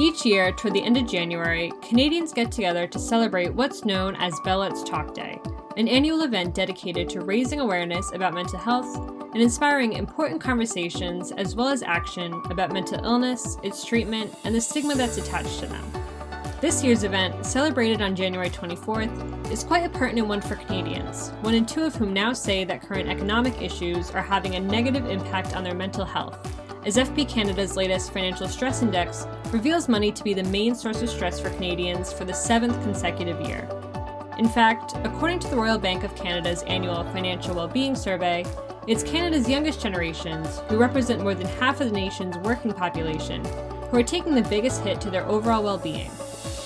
Each year, toward the end of January, Canadians get together to celebrate what's known as Bell Let's Talk Day, an annual event dedicated to raising awareness about mental health and inspiring important conversations as well as action about mental illness, its treatment, and the stigma that's attached to them. This year's event, celebrated on January 24th, is quite a pertinent one for Canadians, one in two of whom now say that current economic issues are having a negative impact on their mental health, as FP Canada's latest Financial Stress Index reveals money to be the main source of stress for Canadians for the 7th consecutive year. In fact, according to the Royal Bank of Canada's annual Financial Wellbeing Survey, it's Canada's youngest generations, who represent more than half of the nation's working population, who are taking the biggest hit to their overall well-being.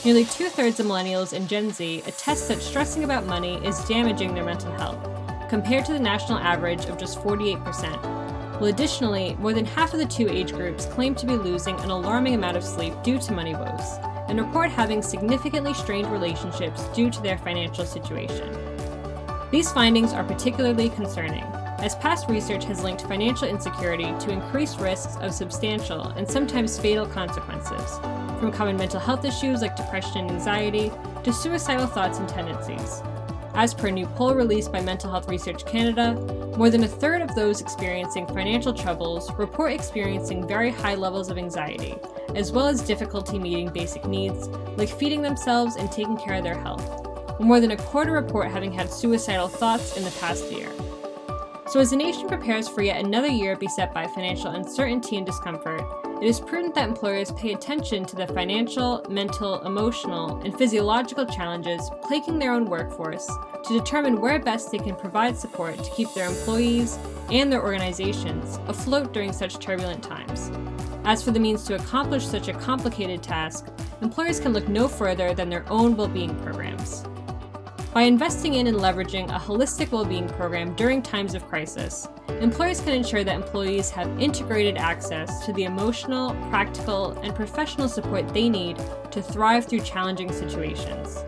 Nearly 2/3 of millennials and Gen Z attest that stressing about money is damaging their mental health, compared to the national average of just 48%. Well, additionally, more than half of the two age groups claim to be losing an alarming amount of sleep due to money woes, and report having significantly strained relationships due to their financial situation. These findings are particularly concerning, as past research has linked financial insecurity to increased risks of substantial and sometimes fatal consequences, from common mental health issues like depression and anxiety to suicidal thoughts and tendencies. As per a new poll released by Mental Health Research Canada, more than a third of those experiencing financial troubles report experiencing very high levels of anxiety, as well as difficulty meeting basic needs like feeding themselves and taking care of their health. More than a quarter report having had suicidal thoughts in the past year. So as the nation prepares for yet another year beset by financial uncertainty and discomfort, it is prudent that employers pay attention to the financial, mental, emotional, and physiological challenges plaguing their own workforce to determine where best they can provide support to keep their employees and their organizations afloat during such turbulent times. As for the means to accomplish such a complicated task, employers can look no further than their own well-being programs. By investing in and leveraging a holistic well-being program during times of crisis, employers can ensure that employees have integrated access to the emotional, practical, and professional support they need to thrive through challenging situations.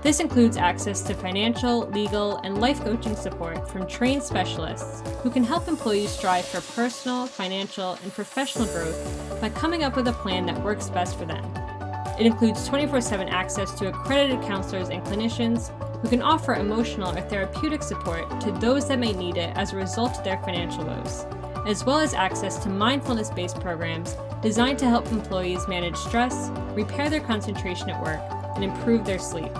This includes access to financial, legal, and life coaching support from trained specialists who can help employees strive for personal, financial, and professional growth by coming up with a plan that works best for them. It includes 24/7 access to accredited counselors and clinicians who can offer emotional or therapeutic support to those that may need it as a result of their financial woes, as well as access to mindfulness-based programs designed to help employees manage stress, repair their concentration at work, and improve their sleep.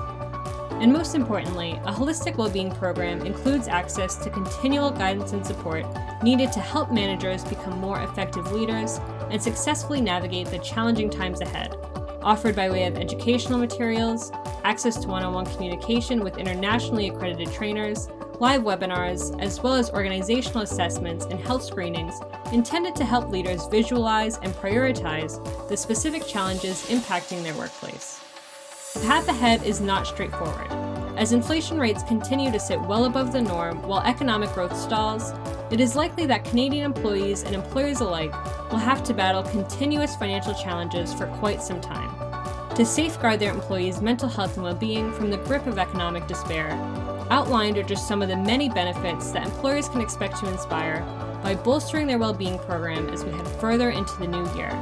And most importantly, a holistic well-being program includes access to continual guidance and support needed to help managers become more effective leaders and successfully navigate the challenging times ahead, offered by way of educational materials, access to one-on-one communication with internationally accredited trainers, live webinars, as well as organizational assessments and health screenings intended to help leaders visualize and prioritize the specific challenges impacting their workplace. The path ahead is not straightforward. As inflation rates continue to sit well above the norm while economic growth stalls, it is likely that Canadian employees and employers alike will have to battle continuous financial challenges for quite some time. To safeguard their employees' mental health and well-being from the grip of economic despair, outlined are just some of the many benefits that employers can expect to inspire by bolstering their well-being program as we head further into the new year.